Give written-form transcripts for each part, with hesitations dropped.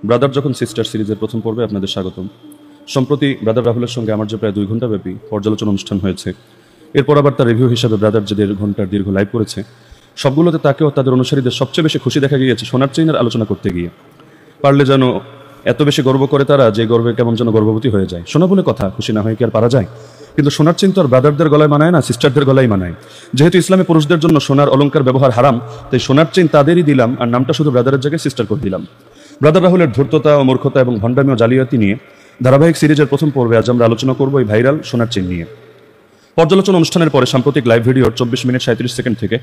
Brother যখন sister সিরিজের প্রথম পর্বে আপনাদের স্বাগতম। সম্প্রতি ব্রাদার রাহুলের সঙ্গে আমার যে প্রায় 2 ঘন্টা ব্যাপী পর্যালোচনা অনুষ্ঠান হয়েছে, এরপর আবার তার রিভিউ হিসাবে ব্রাদার যে 1.5 ঘন্টার দীর্ঘ লাইভ করেছে, সবগুলোতে তাকেও তাদের অনুসারীদের সবচেয়ে বেশি খুশি দেখা গিয়েছে সোনার চেইনের আলোচনা করতে গিয়ে। পারলে যেন এত বেশি গর্ব করে তারা যে গর্বে কেমন যেন গর্ভবতী হয়ে যায়। সোনা বলে কথা, খুশি না হয়ে কি আর পারা যায়? কিন্তু সোনার চেইন তো আর ব্রাদারদের গলায় মানায় না, সিস্টারদের গলায় মানায়। যেহেতু ইসলামে পুরুষদের জন্য সোনার অলংকার ব্যবহার হারাম, তাই সোনার চেইন তাদেরই দিলাম আর নামটা শুধু ব্রাদারের জায়গায় সিস্টার করে দিলাম। ব্রাদার রাহুলের ধূর্ততা ও মূর্খতা এবং ভণ্ডামি ও জালিয়াতি নিয়ে ধারাবাহিক সিরিজের প্রথম পর্বে আজ আমরা আলোচনা করব এই ভাইরাল সোনার চেইন নিয়ে। পর্যালোচনা অনুষ্ঠানের পরে সাম্প্রতিক লাইভ ভিডিওর 24 মিনিট 37 সেকেন্ড থেকে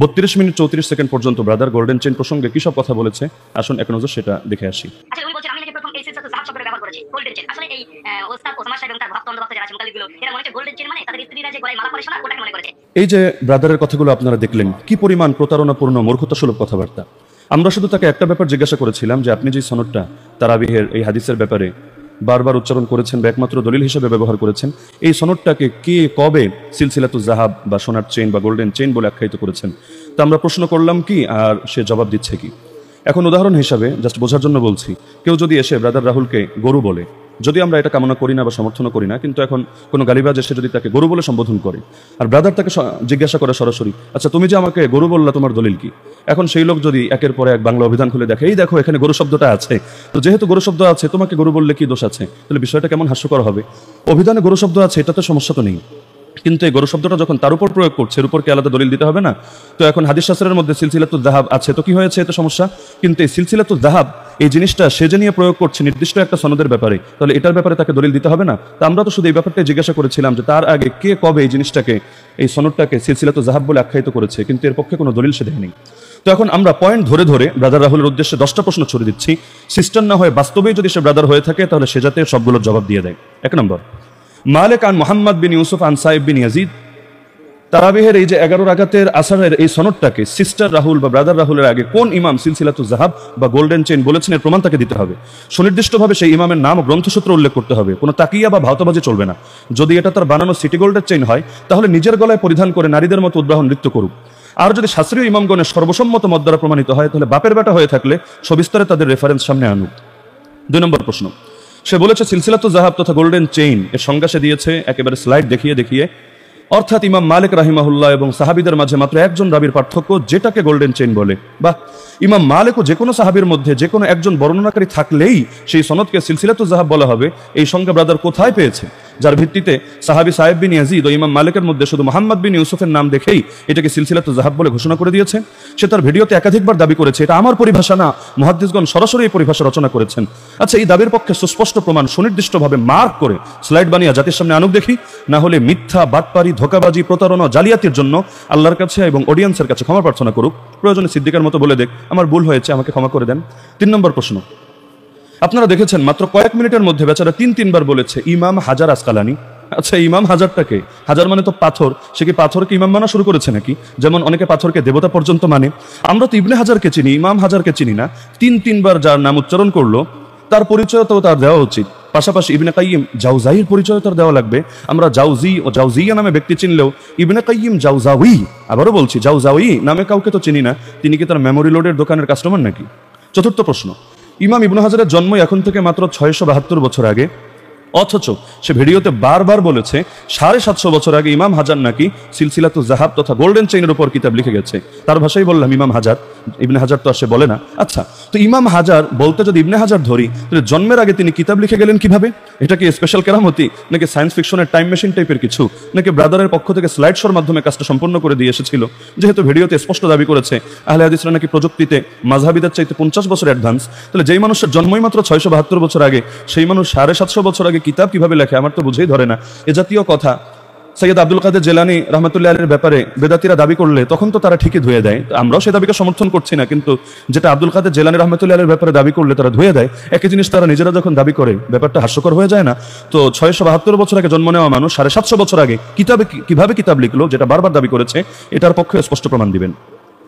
32 মিনিট 34 সেকেন্ড পর্যন্ত ব্রাদার গোল্ডেন চেইন প্রসঙ্গে কি সব কথা বলেছে, আসুন এক নজর সেটা দেখে আসি। আচ্ছা, উনি বলছেন আমি নাকি প্রথম এই সিলসিলাতুল যাহাব শব্দটা ব্যবহার করেছি, গোল্ডেন চেইন। আসলে এই ওস্তাদ ওসমান সাহেব এবং তার ভক্ত যারা আছেন মুকাল্লিদগুলো, এরা মনে হচ্ছে গোল্ডেন চেইন মানে তাদের স্ত্রীরা যে গলায় মালা পরে শোনা, ওটাকে মনে করেছে। এই যে ব্রাদারের কথাগুলো আপনারা দেখলেন, কি পরিমাণ প্রতারণাপূর্ণ মূর্খতাসুলভ কথাবার্তা। আমরা শুধু তাকে একটা ব্যাপার জিজ্ঞাসা করেছিলাম যে আপনি যে সনদটা তারাবিহের এই হাদিসের ব্যাপারে বারবার উচ্চারণ করেছেন বা একমাত্র দলিল হিসেবে ব্যবহার করেছেন, এই সনদটাকে কে কবে সিলসিলাতুল যাহাব বা সোনার চেইন বা গোল্ডেন চেইন বলে আখ্যায়িত করেছেন, তা আমরা প্রশ্ন করলাম কি আর সে জবাব দিচ্ছে কি। এখন উদাহরণ হিসাবে জাস্ট বোঝার জন্য বলছি, কেউ যদি এসে ব্রাদার রাহুলকে গরু বলে, যদি আমরা এটা কামনা করি না বা সমর্থন করি না, কিন্তু এখন কোনো গালিবাজ এসে যদি তাকে গরু বলে সম্বোধন করে আর ব্রাদার তাকে জিজ্ঞাসা করে সরাসরি, আচ্ছা তুমি যে আমাকে গরু বললা তোমার দলিল কি, এখন সেই লোক যদি একের পরে এক বাংলা অভিধান খুলে দেখে, এই দেখো এখানে গরু শব্দটা আছে, তো যেহেতু গরু শব্দ আছে তোমাকে গরু বললে কি দোষ আছে, তাহলে বিষয়টা কেমন হাস্যকর হবে। অভিধানে গরু শব্দ আছে, এটাতে সমস্যা তো নেই, কিন্তু এই গরু শব্দটা যখন তার উপর প্রয়োগ করছে, এর উপর কি আলাদা দলিল দিতে হবে না? তো এখন হাদিস শাস্ত্রের মধ্যে সিলসিলাতুল যাহাব আছে, তো কি হয়েছে, এতে সমস্যা। কিন্তু এই সিলসিলাতুল যাহাব এই জিনিসটা সে যে নিয়ে প্রয়োগ করছে নির্দিষ্ট একটা সনদের ব্যাপারে, তাহলে এটার ব্যাপারে তাকে দলিল দিতে হবে না? তো আমরা তো শুধু এই ব্যাপারটাই জিজ্ঞাসা করেছিলাম যে তার আগে কে কবে এই জিনিসটাকে, এই সনদটাকে সিলসিলাতুল যাহাব বলে আখ্যায়িত করেছে, কিন্তু এর পক্ষে কোনো দলিল সে দেয়নি। তো এখন আমরা পয়েন্ট ধরে ধরে ব্রাদার রাহুলের উদ্দেশ্যে 10টা প্রশ্ন ছড়ে দিচ্ছি। সিস্টার না হয়ে বাস্তবেই যদি সে ব্রাদার হয়ে থাকে, তাহলে সে যাতে সবগুলোর জবাব দিয়ে দেয়। 1 নম্বর, মালিক আন মোহাম্মদ বিন ইউসুফ আন সাইব বিন ইয়াজিদ। তারাবিহের এই যে 11 রাকাতের আসরের এই সনদটাকে সিস্টার রাহুল বা ব্রাদার রাহুলের আগে কোন ইমাম সিলসিলাতুল যাহাব বা গোল্ডেন চেইন বলেছেন, এর প্রমাণ তাকে দিতে হবে। সুনির্দিষ্টভাবে সেই ইমামের নাম ও গ্রন্থসূত্র উল্লেখ করতে হবে, কোনো তাকিয়া বা ভাওতাবাজি চলবে না। যদি এটা তার বানানো সিটি গোল্ডের চেইন হয়, তাহলে নিজের গলায় পরিধান করে নারীদের মতো উদ্বাহন নৃত্য করুক। আর যদি শাস্ত্রীয় ইমামগণের সর্বসম্মত মত দ্বারা প্রমাণিত হয়, তাহলে বাপের বেটা হয়ে থাকলে সবিস্তারে তাদের রেফারেন্স সামনে আনুক। 2 নম্বর প্রশ্ন, সে বলেছে সিলসিলাতুল যাহাব তথা গোল্ডেন চেইন এর সংজ্ঞা সে দিয়েছে একেবারে স্লাইড দেখিয়ে দেখিয়ে, অর্থাৎ ইমাম মালিক রাহিমাহুল্লাহ এবং সাহাবীদের মাঝে মাত্র একজন রাবীর পার্থক্য, যেটাকে গোল্ডেন চেইন বলে। বা ইমাম মালিক ও যে কোনো সাহাবীর মধ্যে যে কোনো একজন বর্ণনাকারী থাকলেই সেই সনদকে সিলসিলাতুল যাহাব বলা হবে। এই সংজ্ঞা ব্রাদার কোথায় পেয়েছে, যার ভিত্তিতে সাহাবী সাহেব বিন ইয়াজিদ ও ইমাম মালিকের মধ্যে শুধু মুহাম্মদ বিন ইউসুফের নাম দেখেই এটাকে সিলসিলাতুল যাহাব বলে ঘোষণা করে দিয়েছে? সে তার ভিডিওতে একাধিকবার দাবি করেছে এটা আমার পরিভাষা না, মুহাদ্দিসগণ সরাসরি এই পরিভাষা রচনা করেছেন। আচ্ছা, এই দাবির পক্ষে সুস্পষ্ট প্রমাণ সুনির্দিষ্টভাবে মার্ক করে স্লাইড বানিয়ে জাতির সামনে আনুক দেখি, না হলে মিথ্যা, বাটপারি, ধোঁকাবাজি, প্রতারণা, জালিয়াতির জন্য আল্লাহর কাছে এবং অডিয়েন্সের কাছে ক্ষমা প্রার্থনা করুক। প্রয়োজনে সিদ্দিকের মতো বলে দেখ আমার ভুল হয়েছে, আমাকে ক্ষমা করে দেন। 3 নম্বর প্রশ্ন, আপনারা দেখেছেন মাত্র কয়েক মিনিটের মধ্যে বেচারা 3বার বলেছে ইমাম হাজার আসকালানি। আচ্ছা, ইমাম হাজারটাকে, হাজার মানে তো পাথর, সে কি পাথরকে ইমাম মানা শুরু করেছে নাকি? যেমন অনেকে পাথরকে দেবতা পর্যন্ত মানে। আমরা তো ইবনে হাজারকে চিনি, ইমাম হাজারকে চিনি না। 3বার যার নাম উচ্চারণ করলো তার পরিচয় তো তার দেওয়া উচিত। পাশাপাশি ইবনে কাইয়িম জাওজাইর পরিচয় তার দেওয়া লাগবে। আমরা জাওজি ও জাওজিয়া নামে ব্যক্তি চিনলেও ইবনে কাইয়িম জাওজাউই, আবারও বলছি জাওজাউই নামে কাউকে তো চিনি না। তিনি কি তার মেমোরি লোডের দোকানের কাস্টমার নাকি? 4র্থ প্রশ্ন, ইমাম ইবনে হাজারের জন্ম এখন থেকে মাত্র 672 বছর আগে, অথচ সে ভিডিওতে বারবার বলেছে 750 বছর আগে ইমাম হাজার নাকি সিলসিলাতুল যাহাব তথা গোল্ডেন চেইনের উপর কিতাব লিখে গেছে। তার ভাষাই বললাম ইমাম হাজার, ইবনে হাজার তো আর সে বলে না। আচ্ছা, তো ইমাম হাজার বলতে যদি ইবনে হাজার ধরি, তাহলে জন্মের আগে তিনি কিতাব লিখে গেলেন কিভাবে? এটা কি স্পেশাল কেরামতি, নাকি সায়েন্স ফিকশনের টাইম মেশিন টাইপের কিছু, নাকি ব্রাদারের পক্ষ থেকে স্লাইড শোর মাধ্যমে কাজটা সম্পন্ন করে দিয়ে এসেছিল? যেহেতু ভিডিওতে স্পষ্ট দাবি করেছে আহলে হাদিসরা নাকি প্রযুক্তিতে মাযহাবিদের চাইতে 50 বছর অ্যাডভান্স, তাহলে যেই মানুষের জন্মই মাত্র 672 বছর আগে, সেই মানুষ 750 বছর আগে কিতাব কিভাবে লেখে? আমার তো বুঝেই ধরে না। এ জাতীয় কথা সৈয়দ আব্দুল কাদের জিলানী রহমাতুল্লাহ আলাইহির ব্যাপারে বেদাতীরা দাবি করলে তখন তো তারা ঠিকই ধুয়ে দেয়। আমরাও সেই দাবিকে সমর্থন করছি না, কিন্তু যেটা আব্দুল কাদের জিলানী রহমাতুল্লাহ আলাইহির ব্যাপারে দাবি করলে তারা ধুয়ে দেয়, একই জিনিস তারা নিজেরা যখন দাবি করে ব্যাপারটা হাস্যকর হয়ে যায় না? তো 672 বছর আগে জন্ম নেওয়া মানুষ 750 বছর আগে কিভাবে কিতাব লিখলো, যেটা বারবার দাবি করেছে, এটার পক্ষে স্পষ্ট প্রমাণ দিবেন।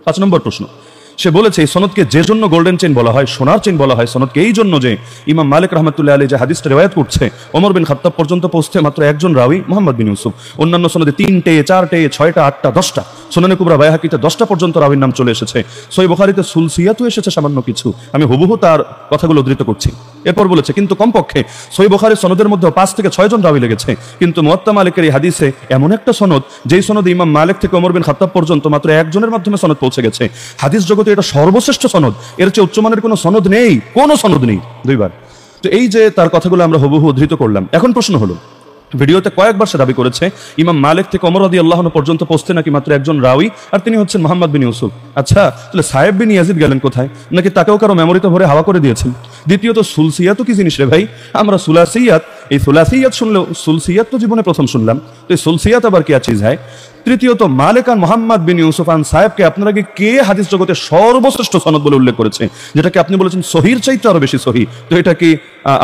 5 নম্বর প্রশ্ন, সে বলেছে এই সনদকে যে জন্য গোল্ডেন চেইন বলা হয়, সোনার চেইন বলা হয় সনদকে এই জন্য যে ইমাম মালিক রহমতুল্লাহ আলাইহি যে হাদিসটা রিওয়ায়াত করছে ওমর বিন খাত্তাব পর্যন্ত পৌঁছতে মাত্র একজন রাওয়ী মুহাম্মদ বিন ইউসুফ, অন্যান্য সনদে 3টে 4টে 6টা 8টা 10টা, সুনানে কুবরা বাইহাকিতে 10টা পর্যন্ত রাওয়ীর নাম চলে এসেছে, সহিহ বুখারীতে সুলসিয়াতও এসেছে সামান্য কিছু, আমি হুবহু তার কথাগুলো উদ্ধৃত করছি। এরপর বলেছে কিন্তু কমপক্ষে সহিহ বুখারীর সনদের মধ্যে 5 থেকে 6 জন রাওয়ী লেগেছে, কিন্তু মুয়াত্তা মালিকের এই হাদিসে এমন একটা সনদ যেই সনদে ইমাম মালিক থেকে ওমর বিন খাত্তাব পর্যন্ত মাত্র একজনের মাধ্যমে সনদ পৌঁছে গেছে। হাদিস জগতে এটা সর্বশ্রেষ্ঠ সনদ, এর চেয়ে উচ্চমানের কোনো সনদ নেই, কোনো সনদ নেই। দুইবার তো এই যে তার কথাগুলো আমরা হুবহু উদ্ধৃত করলাম। এখন প্রশ্ন হলো, ভিডিওতে কয়েকবার সে দাবি করেছে ইমাম মালিক থেকে ওমর রাদিয়াল্লাহু আনহু পর্যন্ত পৌঁছতে নাকি মাত্র একজন রাওয়ী, আর তিনি হচ্ছেন মুহাম্মদ বিন ইউসুফ। আচ্ছা, তাহলে সাহেব বিন ইয়াজিদ গেলেন কোথায়? নাকি তাকেও কারো মেমোরিতে ভরে হাওয়া করে দিয়েছেন? দ্বিতীয়ত সুলসিয়াত কি জিনিস রে ভাই? আমরা সুলাসিয়াত, এই সুলাসিয়াত শুনলেও সুলসিয়াত তো জীবনে প্রথম শুনলাম, তো এই সুলসিয়াত আবার কি চিজ হয়? তৃতীয়ত মালিক আন মুহাম্মদ বিন ইউসুফ আন সাহেবকে আপনারা কি কে হাদিস জগতে সর্বশ্রেষ্ঠ সনদ বলে উল্লেখ করেছে, যেটাকে আপনি বলেছেন সহির চাইতে আরো বেশি সহি? তো এটা কি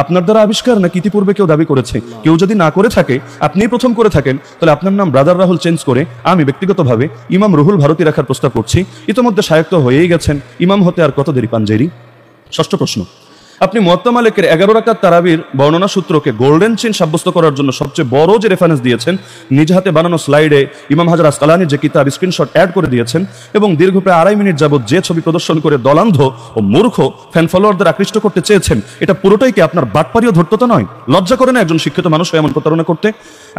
আপনার দ্বারা আবিষ্কার নাকি ইতিপূর্বে কেউ দাবি করেছে? কেউ যদি না করে থাকে, আপনিই প্রথম করে থাকেন, তাহলে আপনার নাম ব্রাদার রাহুল চেঞ্জ করে আমি ব্যক্তিগতভাবে ইমাম রুহুল ভারতী রাখার প্রস্তাব করছি। ইতিমধ্যে শায়েখ তো হয়েই গেছেন, ইমাম হতে আর কত দেরি পাঞ্জেরি? ষষ্ঠ প্রশ্ন, আপনি মুয়াত্তা মালিকের 11 রাকাত তারাবির বর্ণনা সূত্রকে গোল্ডেন চেইন সাব্যস্ত করার জন্য সবচেয়ে বড় যে রেফারেন্স দিয়েছেন, নিজ হাতে বানানো স্লাইডে ইমাম হাজার আসকালানি যে কিতাব স্ক্রিনশট অ্যাড করে দিয়েছেন এবং দীর্ঘ প্রায় 2.5 মিনিট যাবত যে ছবি প্রদর্শন করে দলান্ধ ও মূর্খ ফ্যান ফলোয়ারদের আকৃষ্ট করতে চেয়েছেন, এটা পুরোটাই কি আপনার বাটপারি ও ধূর্ততা নয়? লজ্জা করে না একজন শিক্ষিত মানুষ এমন প্রতারণা করতে?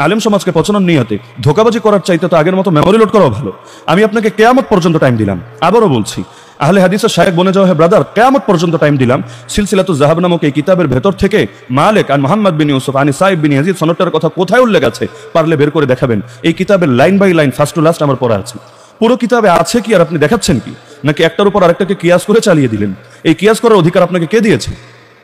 আলেম সমাজকে পচানোর নিয়তে ধোঁকাবাজি করার চাইতে তো আগের মতো মেমোরি লোড করাও ভালো। আমি আপনাকে কিয়ামত পর্যন্ত টাইম দিলাম, আবারও বলছি আহলে হাদিসের শায়েখ বনে যাওয়া হে ব্রাদার, কিয়ামত পর্যন্ত টাইম দিলাম। সিলসিলাতুজ যাহাব নামক এই কিতাবের ভেতর থেকে মালিক আর মুহাম্মদ বিন ইউসুফ আনি সাইব বিন ইয়াজিদ সনদটার কথা কোথায় উল্লেখ আছে পারলে বের করে দেখাবেন। এই কিতাবের line by line first to last আমার পড়া আছে। পুরো কিতাবে আছে কি আর আপনি দেখাচ্ছেন কি? নাকি একটার উপর আরেকটাকে কিয়াস করে চালিয়ে দিলেন? এই কিয়াস করার অধিকার আপনাকে কে দিয়েছে?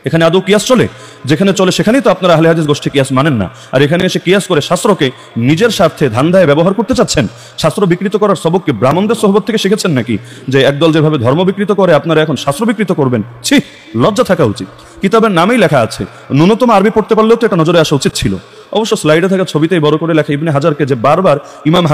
এখানে আদৌ কিয়াস চলে? যেখানে চলে সেখানেই তো আপনারা আহলে হাদিস গোষ্ঠী কিয়াস মানেন না, আর এখানে এসে কিয়াস করে শাস্ত্রকে নিজের স্বার্থে ধান্দায় ব্যবহার করতে চাচ্ছেন। শাস্ত্র বিকৃত করার সবককে ব্রাহ্মণদের সোহবত থেকে শিখেছেন নাকি? যে একদল যেভাবে ধর্ম বিকৃত করে আপনারা এখন শাস্ত্র বিকৃত করবেন? ছি, লজ্জা থাকা উচিত। কিতাবের নামেই লেখা আছে, ন্যূনতম আরবি পড়তে পারলেও তো এটা নজরে আসা উচিত ছিল। অবশ্য স্লাইডে থাকা ছবিতেই বড় করে লেখা ইবনে হাজারকে যে বারবার ইমাম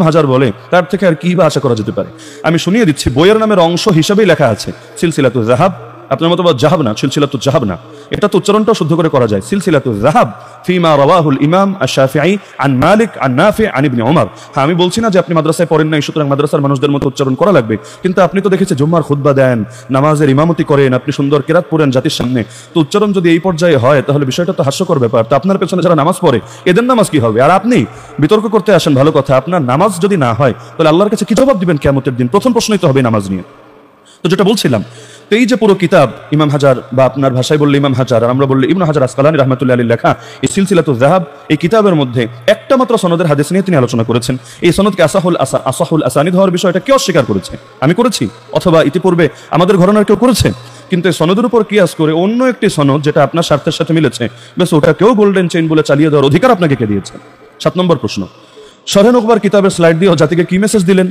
হাজার বলে, তার থেকে আর কি বা আশা করা যেতে পারে? আমি শুনিয়ে দিচ্ছি, বইয়ের নামের অংশ হিসাবেই লেখা আছে সিলসিলাতুজ যাহাব। আপনার মতো যাহাব না, সিলসিলাতুজ যাহাব না, এটা তো উচ্চারণটাও শুদ্ধ করে করা যায়, সিলসিলাতুজ যাহাব ফিমা রাওয়াহুল ইমাম আশ-শাফিঈ আন মালিক আন নাফি আন ইবনে ওমর। হ্যাঁ, আমি বলছি না যে আপনি মাদ্রাসায় পড়েন নাই সুতরাং মাদ্রাসার মানুষদের মতো উচ্চারণ করা লাগবে, কিন্তু আপনি তো দেখেছেন জুম্মার খুতবা দেন, নামাজের ইমামতি করেন, আপনি সুন্দর কিরাত পড়েন জাতির সামনে, তো উচ্চারণ যদি এই পর্যায়ে হয় তাহলে বিষয়টা তো হাস্যকর ব্যাপার। তো আপনার পেছনে যারা নামাজ পড়ে এদের নামাজ কি হবে? আর আপনি বিতর্ক করতে আসেন, ভালো কথা, আপনার নামাজ যদি না হয় তাহলে আল্লাহর কাছে কি জবাব দিবেন কিয়ামতের দিন? প্রথম প্রশ্নই তো হবে নামাজ নিয়ে। তো যেটা বলছিলাম, তো এই যে পুরো কিতাব ইমাম হাজার, বা আপনার ভাষায় বললে ইমাম হাজার আর আমরা বললে ইবনে হাজার আসকালানি রাহমাতুল্লাহি আলাইহি লেখা এই সিলসিলাতুজ যাহাব, এই কিতাবের মধ্যে একটা মাত্র সনদের হাদিস নিয়ে তিনি আলোচনা করেছেন। এই সনদকে আসাহুল আসানিদ হওয়ার বিষয়টা কে অস্বীকার করেছে? আমি করেছি, অথবা ইতিপূর্বে আমাদের ঘরানার কেউ করেছে? কিন্তু এই সনদের উপর কিয়াস করে অন্য একটি সনদ যেটা আপনার স্বার্থের সাথে মিলেছে, বেশ ওটাকেও গোল্ডেন চেইন বলে চালিয়ে দেওয়ার অধিকার আপনাকে কে দিয়েছে? 7 নম্বর প্রশ্ন, শরহে নুকবার কিতাবের স্লাইড দিয়ে জাতিকে কি মেসেজ দিলেন?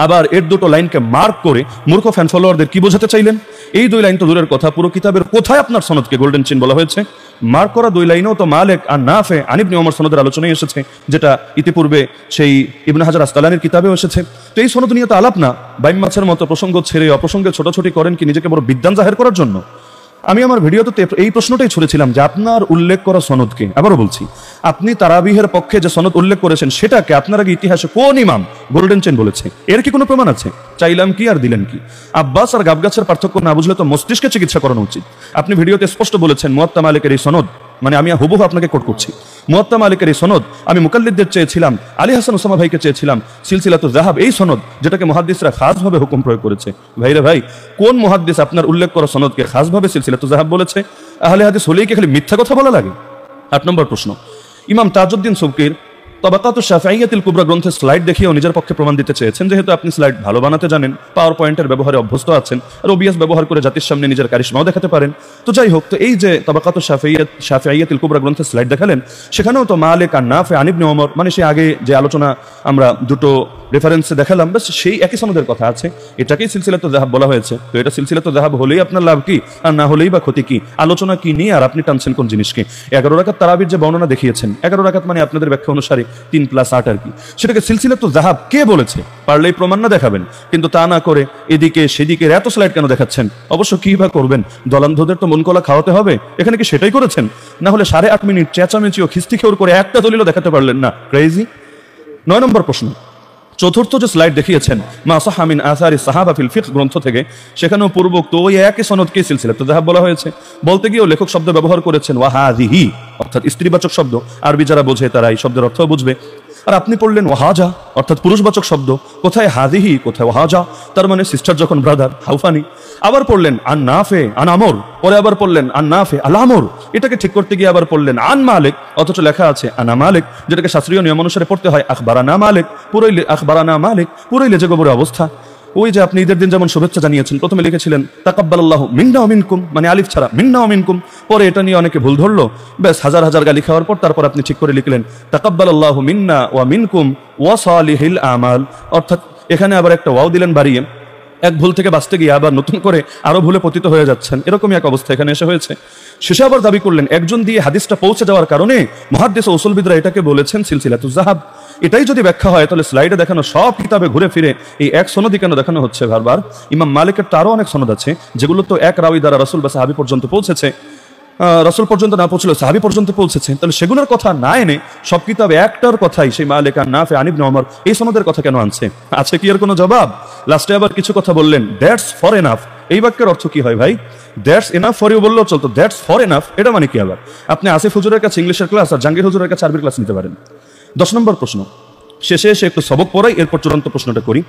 আবার এর দুটো লাইনকে মার্ক করে মূর্খ ফ্যান ফলোয়ারদের কি বোঝাতে চাইলেন? এই 2 লাইন তো দূরের কথা, পুরো কিতাবের কোথায় আপনার সনদকে গোল্ডেন চেইন বলা হয়েছে? মার্ক করা 2 লাইনেও তো মালিক আর নাফে আন ইবনে ওমর সনদের আলোচনায় এসেছে, যেটা ইতিপূর্বে সেই ইবনে হাজার আসকালানির কিতাবেও এসেছে। তো এই সনদ নিয়ে তো আলাপ না, বাইম মাছের মতো প্রসঙ্গ ছেড়ে অপ্রসঙ্গে ছোটাছুটি করেন কি নিজেকে বড় বিদ্বান জাহের করার জন্য? আমি আমার ভিডিওতে এই প্রশ্নটাই ছুড়েছিলাম যে আপনার উল্লেখ করা সনদকে, আবারও বলছি, আপনি তারাবিহের পক্ষে যে সনদ উল্লেখ করেছেন সেটাকে আপনার আগে ইতিহাসে কোন ইমাম গোল্ডেন চেইন বলেছে? এর কি কোনো প্রমাণ আছে? চাইলাম কি আর দিলেন কি? আব্বাস আর গাবগাছের পার্থক্য না বুঝলে তো মস্তিষ্কে চিকিৎসা করানো উচিত। আপনি ভিডিওতে স্পষ্ট বলেছেন মুয়াত্তা মালিকের এই সনদ, মানে আমি হুবহু আপনাকে কোট করছি, মুয়াত্তা মালিকের এই সনদ আমি মুকাল্লিদদের চেয়েছিলাম, আলী হাসান ওসামা ভাইকে চেয়েছিলাম, সিলসিলাতুজ যাহাব এই সনদ যেটাকে মুহাদ্দিসরা খাসভাবে হুকুম প্রয়োগ করেছে। ভাইরে ভাই, কোন মুহাদ্দিস আপনার উল্লেখ করা সনদকে খাসভাবে সিলসিলাতুজ যাহাব বলেছে? আহলে হাদিস হলেই কি খালি মিথ্যা কথা বলা লাগে? 8 নম্বর প্রশ্ন, ইমাম তাজউদ্দিন সুবকির তাবাকাতুশ শাফিঈয়াতুল কুবরা গ্রন্থের স্লাইড দেখিয়েও নিজের পক্ষে প্রমাণ দিতে চেয়েছেন, যেহেতু আপনি স্লাইড ভালো বানাতে জানেন, পাওয়ার পয়েন্টের ব্যবহারে অভ্যস্ত আছেন, আর ওবিএস ব্যবহার করে জাতির সামনে নিজের কারিশমাও দেখাতে পারেন। তো যাই হোক, তো এই যে তাবাকাতুশ শাফিঈয়াতুল কুবরা গ্রন্থের স্লাইড দেখালেন, সেখানেও তো মালিক আর নাফে আন ইবনে ওমর, মানে সেই আগে যে আলোচনা আমরা দুটো রেফারেন্সে দেখালাম, বাস সেই একই সনদের কথা আছে, এটাকেই সিলসিলাতুজ যাহাব বলা হয়েছে। তো এটা সিলসিলাতুজ যাহাব হলেই আপনার লাভ কি, আর না হলেই বা ক্ষতি কি? আলোচনা কি নিয়ে আর আপনি টানছেন কোন জিনিসকে? 11 রাকাত তারাবির যে বর্ণনা দেখিয়েছেন, 11 রাকাত মানে আপনাদের ব্যাখ্যা অনুসারে 3 + 8 আর কি, সেটাকে সিলসিলাতুল যাহাব কে বলেছে? পারলেই প্রমাণ না দেখাবেন, কিন্তু তা না করে এদিকে সেদিকে এত স্লাইড কেন দেখাচ্ছেন? অবশ্য কি বা করবেন, দলান্ধদের তো মন কলা খাওয়াতে হবে, এখানে কি সেটাই করেছেন? না হলে 8.5 মিনিট চেঁচামেচি ও খিস্তি খেউর করে একটা দলিলও দেখাতে পারলেন না, ক্রেজি। 9 নম্বর প্রশ্ন, চতুর্থ যে স্লাইড দেখিয়েছেন মা সাহা মিন আসারি সাহাবা ফিল ফিকহ গ্রন্থ থেকে, সেখানেও পূর্বোক্ত ওই একই সনদকে সিলসিলাতুল যাহাব বলা হয়েছে। বলতে গিয়েও লেখক শব্দ ব্যবহার করেছেন ওয়াহাদিহি, অর্থাৎ স্ত্রীবাচক শব্দ, আরবি যারা বোঝে তারা এই শব্দের অর্থ বুঝবে। আর আপনি পড়লেন ওয়াহাজা, অর্থাৎ পুরুষবাচক শব্দ, কোথায় হাদিহি কোথায় ওয়াহাজা, তার মানে সিস্টার যখন ব্রাদার, হাউফানি। আবার পড়লেন আন নাফে আন আমর, পরে আবার পড়লেন আন নাফে আল আমর, এটাকে ঠিক করতে গিয়ে আবার পড়লেন আন মালিক, অথচ লেখা আছে আনা মালিক, যেটাকে শাস্ত্রীয় নিয়ম অনুসারে পড়তে হয় আখবারানা মালিক, পুরাইলে আখবারানা মালিক, পুরাইলে যে গোবরের অবস্থা। ওই যে আপনি ঈদের দিন যেমন শুভেচ্ছা জানিয়েছেন, প্রথমে লিখেছিলেন তাকাব্বালাল্লাহু মিন্না ওয়া মিনকুম, মানে আলিফ ছাড়া মিন্না ওয়া মিনকুম, পরে এটা নিয়ে অনেকে ভুল ধরলো, বেশ হাজার হাজার গালি খাওয়ার পর তারপর আপনি ঠিক করে লিখলেন তাকাব্বালাল্লাহু মিন্না ওয়া মিনকুম ওয়া সালিহিল আমাল, অর্থাৎ এখানে আবার একটা ওয়াও দিলেন বাড়িয়ে, এক ভুল থেকে বাঁচতে গিয়ে আবার নতুন করে আরো ভুলে পতিত হয়ে যাচ্ছেন, এরকমই এক অবস্থা এখানে এসে হয়েছে। শেষে আবার দাবি করলেন একজন দিয়ে হাদিসটা পৌঁছে যাওয়ার কারণে মুহাদ্দিস ও উসুলবিদরা এটাকে বলেছেন সিলসিলাতুজ যাহাব। এটাই যদি ব্যাখ্যা হয় তাহলে স্লাইডে দেখানো সব কিতাবে ঘুরে ফিরে এই এক সনদই কেন দেখানো হচ্ছে বারবার? ইমাম মালিকের তো আরো অনেক সনদ আছে যেগুলো তো এক রাওয়ী দ্বারা রাসূল বা সাহাবী পর্যন্ত পৌঁছেছে, রাসূল পর্যন্ত না পৌঁছলেও সাহাবী পর্যন্ত পৌঁছেছে, তাহলে সেগুলোর কথা না এনে সব কিতাবে একটার কথাই সেই মালিক আর নাফে আন ইবনে ওমর এই সনদের কথা কেন আনছে? আছে কি এর কোনো জবাব? লাস্টে আবার কিছু কথা বললেন, দ্যাটস ফর এনাফ, এই বাক্যের অর্থ কি হয় ভাই? দ্যাটস এনাফ ফর ইউ বললেও চলতো, দ্যাটস ফর এনাফ এটা মানে কি? আবার আপনি আসিফ হুজুরের কাছে ইংলিশের ক্লাস আর জাহাঙ্গীর হুজুরের কাছে আরবির ক্লাস নিতে পারেন। 10 নম্বর প্রশ্ন, শেষে এসে একটু সবক পড়াই, এরপর চূড়ান্ত প্রশ্নটা করি।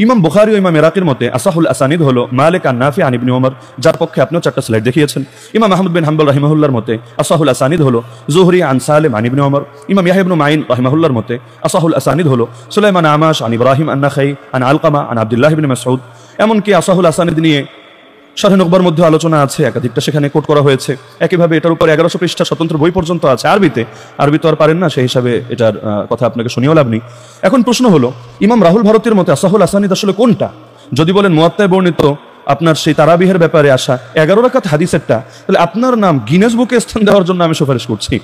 ইমাম বুখারী ও ইমাম ইরাকির মতে আসাহুল আসানিদ হলো মালিক আন নাফি আন ইবনে ওমর, যার পক্ষে আপনিও 4টা স্লাইড দেখিয়েছেন। ইমাম আহমদ বিন হাম্বল রাহিমাহুল্লাহর মতে আসাহুল আসানিদ হলো জুহরি আন সালেম আন ইবনে ওমর। ইমাম ইয়াহয়া ইবনে মাইন রাহিমাহুল্লাহর মতে আসাহুল আসানিদ হলো সুলাইমান আমাশ আন ইব্রাহিম আন নাখাই আন আলকামা আন আব্দুল্লাহ ইবনে মাসউদ। এমনকি আসাহুল আসানিদ নিয়ে শারহে নুকবার মধ্যে আলোচনা আছে, একাধিকটা সেখানে কোট করা হয়েছে। একইভাবে এটার উপর 1100 পৃষ্ঠা স্বতন্ত্র বই পর্যন্ত আছে আরবিতে। আরবি তো আর পারেন না, সেই হিসাবে এটার কথা আপনাকে শুনিয়েও লাভ নেই। এখন প্রশ্ন হলো, ইমাম রাহুল ভারতীর মতে আসাহুল আসানিদ আসলে কোনটা? যদি বলেন মুয়াত্তায় বর্ণিত আপনার সেই তারাবিহের ব্যাপারে আসা 11 রাকাত হাদিসেরটা, তাহলে আপনার নাম গিনেস বুকে স্থান দেওয়ার জন্য আমি সুপারিশ করছি।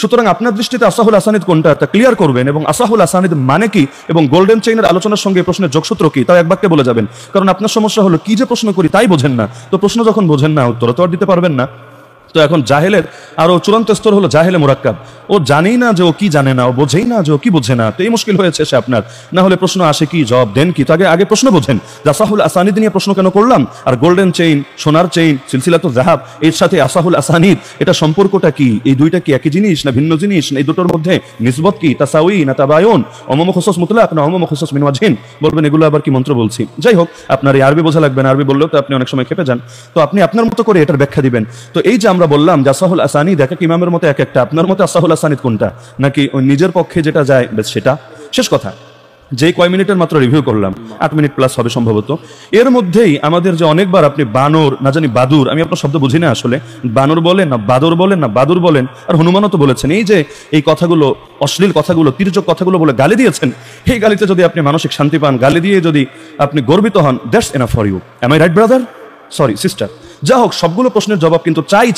সুতরাং আপনার দৃষ্টিতে আসাহুল আসানিদ কোনটা তা ক্লিয়ার করবেন, এবং আসাহুল আসানিদ মানে কি এবং গোল্ডেন চেইনের আলোচনার সঙ্গে প্রশ্নের যোগসূত্র কি তাও এক বাক্যে বলে যাবেন। কারণ আপনার সমস্যা হলো কি যে প্রশ্ন করি তাই বোঝেন না, তো প্রশ্ন যখন বোঝেন না উত্তর তো আর দিতে পারবেন না। তো এখন জাহেলের আরো চূড়ান্ত স্তর হলো জাহেলে মুরাক্কাব, ও জানেই না যে ও কি জানে না, ও বোঝেই না যে ও কি বোঝে না, তো এই মুশকিল হয়েছে সে আপনার। না হলে প্রশ্ন আসে কি, জবাব দেন কি, তো আগে প্রশ্ন বোঝেন। আসাহুল আসানিদ নিয়ে প্রশ্ন কেন করলাম, আর গোল্ডেন চেইন, সোনার চেইন, সিলসিলাতুজ যাহাব এর সাথে আসাহুল আসানিদ এটা সম্পর্কটা কি? এই দুইটা কি একই জিনিস না ভিন্ন জিনিস? না এই দুটোর মধ্যে নিসবত কি, তাসাউই না তাবায়ুন, অমম খুসুস মুতলাক না অমম খুসুস মিন ওয়াজহিন? বলবেন এগুলো আবার কি মন্ত্র বলছি? যাই হোক, আপনার এই আরবি বোঝা লাগবে না, আরবি বললেও তো আপনি অনেক সময় খেপে যান, তো আপনি আপনার মতো করে এটার ব্যাখ্যা দিবেন। তো এই যে আমরা বললাম যে আসাহুল আসানিদ এক এক ইমামের মতো এক একটা, আপনার মতে আসাহুল আসানিদ কোনটা? নাকি ওই নিজের পক্ষে যেটা যায় বেশ সেটা? শেষ কথা, যে কয় মিনিটের মাত্র রিভিউ করলাম, 8 মিনিট প্লাস হবে সম্ভবত, এর মধ্যেই আমাদের যে অনেকবার আপনি বানর না জানি বাদুর, আমি আপনার শব্দ বুঝি না আসলে, বানর বলেন না বাদর বলেন না বাদুর বলেন, আর হনুমানও তো বলেছেন, এই যে এই কথাগুলো, অশ্লীল কথাগুলো, তির্যক কথাগুলো বলে গালি দিয়েছেন, এই গালিতে যদি আপনি মানসিক শান্তি পান, গালি দিয়ে যদি আপনি গর্বিত হন, that's enough for you. Am I right brother? Sorry sister. যা হোক, সবগুলো প্রশ্নের জবাব কিন্তু চাই।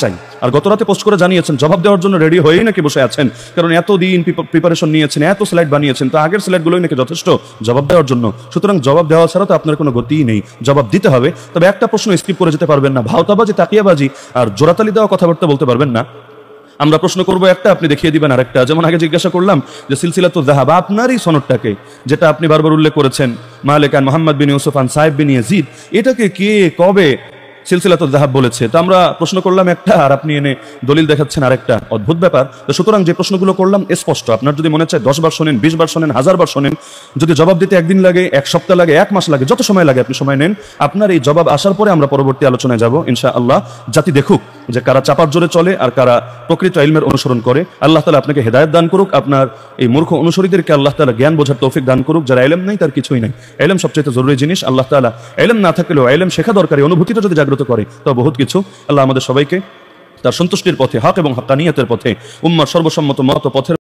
আর গত রাতে পোস্ট করে জানিয়েছেন জবাব দেওয়ার জন্য রেডি হয়েই নাকি বসে আছেন, কারণ এতদিন প্রিপারেশন নিয়েছেন, এত স্লাইড বানিয়েছেন, তো আগের স্লাইডগুলোই নাকি যথেষ্ট জবাব দেওয়ার জন্য। সুতরাং জবাব দেওয়া ছাড়া তো আপনার কোনো গতিই নেই, জবাব দিতে হবে। তবে একটা প্রশ্ন স্কিপ করে যেতে পারবেন না, ভাওতাবাজি, তাকিয়াবাজি আর জোরাতালি দেওয়া কথাবার্তা বলতে পারবেন না। আমরা প্রশ্ন করবো একটা, আপনি দেখিয়ে দিবেন আরেকটা। যেমন আগে জিজ্ঞাসা করলাম যে সিলসিলাতুজ যাহাব আপনারই সনদটাকে, যেটা আপনি বারবার উল্লেখ করেছেন মালিক আন মুহাম্মদ বিন ইউসুফ আন সাইব বিন ইয়াজিদ, এটাকে কে কবে সিলসিলাতুজ যাহাব বলেছে? তো আমরা প্রশ্ন করলাম একটা, আর আপনি এনে দলিল দেখাচ্ছেন আরেকটা, অদ্ভুত ব্যাপার। তো সুতরাং যে প্রশ্নগুলো করলাম স্পষ্ট, আপনার যদি মনে চায় 10 বার শোনেন, 20 বার শোনেন, 1000 বার শোনেন, যদি জবাব দিতে একদিন লাগে, এক সপ্তাহ লাগে, 1 মাস লাগে, যত সময় লাগে আপনি সময় নেন। আপনার এই জবাব আসার পরে আমরা পরবর্তী আলোচনায় যাব ইনশাআল্লাহ। জাতি দেখুক যে কারা চাপার জোরে চলে আর কারা প্রকৃত ইলমের অনুসরণ করে। আল্লাহ তাআলা আপনাকে হেদায়েত দান করুক, আপনার এই মূর্খ অনুসারীদেরকে আল্লাহ তাআলা জ্ঞান বোঝার তৌফিক দান করুক। যারা ইলম নাই তার কিছুই নাই, ইলম সবচেয়ে জরুরি জিনিস। আল্লাহ তাআলা ইলম না থাকলেও ইলম শেখা দরকারি, অনুভূতিটা যদি জাগ্রত করে তো বহুত কিছু। আল্লাহ আমাদের সবাইকে তার সন্তুষ্টির পথে, হক এবং হাক্কানিয়াতের পথে, উম্মার সর্বসম্মত মত পথের